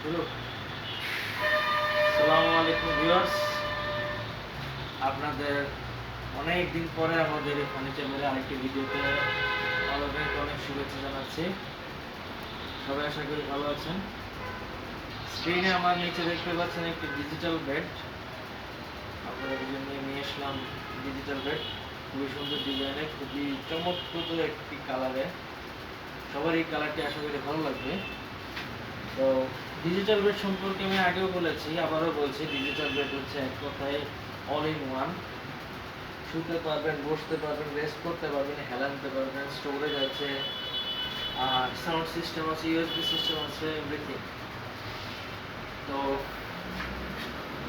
শুরু। আসসালামু আলাইকুম ভিউয়ার্স, আপনাদের অনেক দিন পরে আমাদের এই ফার্নিচার মেলে আরেকটি ভিডিওতে অনেক অনেক শুভেচ্ছা জানাচ্ছি। সবাই আশা করি ভালো আছেন। স্ক্রিনে আমার নিচে দেখতে পাচ্ছেন একটি ডিজিটাল বেড। আপনাদের জন্য নিয়ে আসলাম ডিজিটাল বেড, খুবই সুন্দর ডিজাইনে, খুবই চমৎকার একটি কালারে। সবার এই কালারটি আশা করি ভালো লাগবে। তো ডিজিটাল বেড সম্পর্কে আমি আগেও বলেছি, আবারও বলছি, ডিজিটাল বেড হচ্ছে এক কথায় অল ইন ওয়ান। শুতে পারবেন, বসতে পারবেন, রেস্ট করতে পারবেন, হেলানতে পারবেন, স্টোরেজ আছে, আর সাউন্ড সিস্টেম আছে, ইউএসবি সিস্টেম আছে, এভরিথিং। তো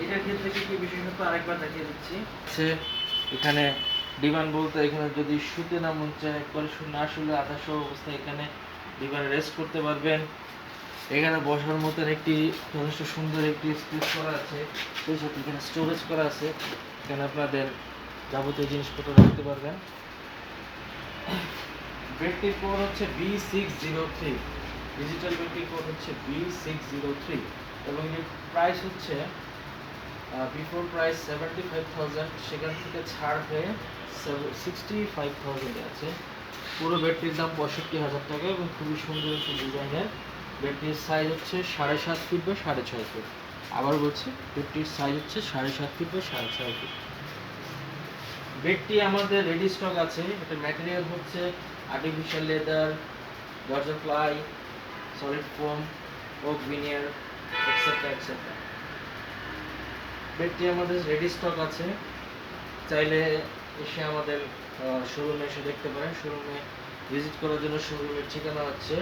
এটার ক্ষেত্রে কি কি বিশেষত্ব আরেকবার দেখিয়ে দিচ্ছি। এখানে ডিভান বলতে এখানে যদি শুতে না মন চায়, একবার না শুলে আধা শো অবস্থায় এখানে ডিভানে রেস্ট করতে পারবেন। এখানে বসার মতন একটি যথেষ্ট সুন্দর একটি স্পেস করা আছে, সেই সাথে এখানে স্টোরেজ করা আছে, এখানে আপনাদের যাবতীয় জিনিসপত্র রাখতে পারবেন। বেডটির কোড হচ্ছে B603, ডিজিটাল বেডটির কোড হচ্ছে B603 এবং এর প্রাইস হচ্ছে বিফোর প্রাইস 75,000, সেখান থেকে ছাড় হয়ে 65,000 আছে। পুরো বেডটির দাম 65,000 টাকা এবং খুবই সুন্দর একটি ডিজাইনের। বেডটির সাইজ হচ্ছে 7.5 ফিট বা 6.5 ফিট। আবার বলছি, বেডটির সাইজ হচ্ছে 7.5 ফিট বা 6.5 ফিট। বেডটি আমাদের রেডি স্টক আছে। এটা ম্যাটেরিয়াল হচ্ছে artificial leather, georgette ply, solid foam, oak veneer, etcetera etcetera. বেডটি আমাদের রেডি স্টক আছে, চাইলে এসে আমাদের শোরুমে এসে দেখতে পারেন। শোরুমে ভিজিট করার জন্য শোরুমের ঠিকানা হচ্ছে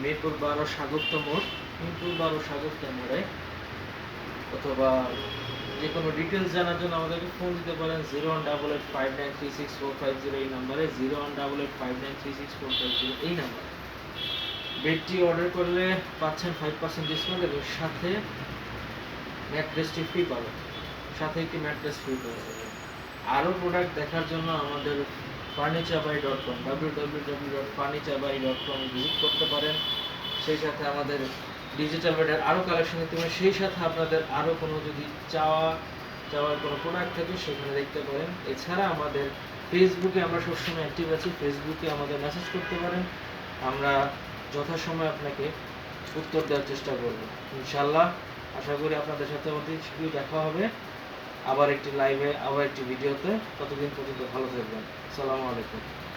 মিরপুর 12 স্বাগত মোড়, মিরপুর 12 স্বাগত মোড়ে। অথবা যে কোনো ডিটেলস জানার জন্য আমাদেরকে ফোন দিতে পারেন 0188593645 এই নাম্বারে, 0188593645 এই নাম্বারে। বেডটি অর্ডার করলে পাচ্ছেন 5% ডিসকাউন্ট এবং সাথে ম্যাট্রেসটি ফ্রি পাবেন, সাথে একটি ম্যাট্রেস ফ্রি পাবেন। আরও প্রোডাক্ট দেখার জন্য আমাদের furniturebuy.com www.furniturebuy.com ভিজিট করতে পারেন। সেই সাথে আমাদের ডিজিটাল বেডের আরও কালেকশন দেখতে পারেন। সেই সাথে আপনাদের আরও কোনো যদি চাওয়ার কোনো প্রোডাক্ট থাকে সেখানে দেখতে পারেন। এছাড়া আমাদের ফেসবুকে আমরা সবসময় অ্যাক্টিভ আছি, ফেসবুকে আমাদের মেসেজ করতে পারেন, আমরা যথাসময়ে আপনাকে উত্তর দেওয়ার চেষ্টা করব ইনশাল্লাহ। আশা করি আপনাদের সাথে অতি শীঘ্রই দেখা হবে আবার একটি লাইভে, আবার একটি ভিডিওতে। ততদিন পর্যন্ত ভালো থাকবেন। আসসালামু আলাইকুম।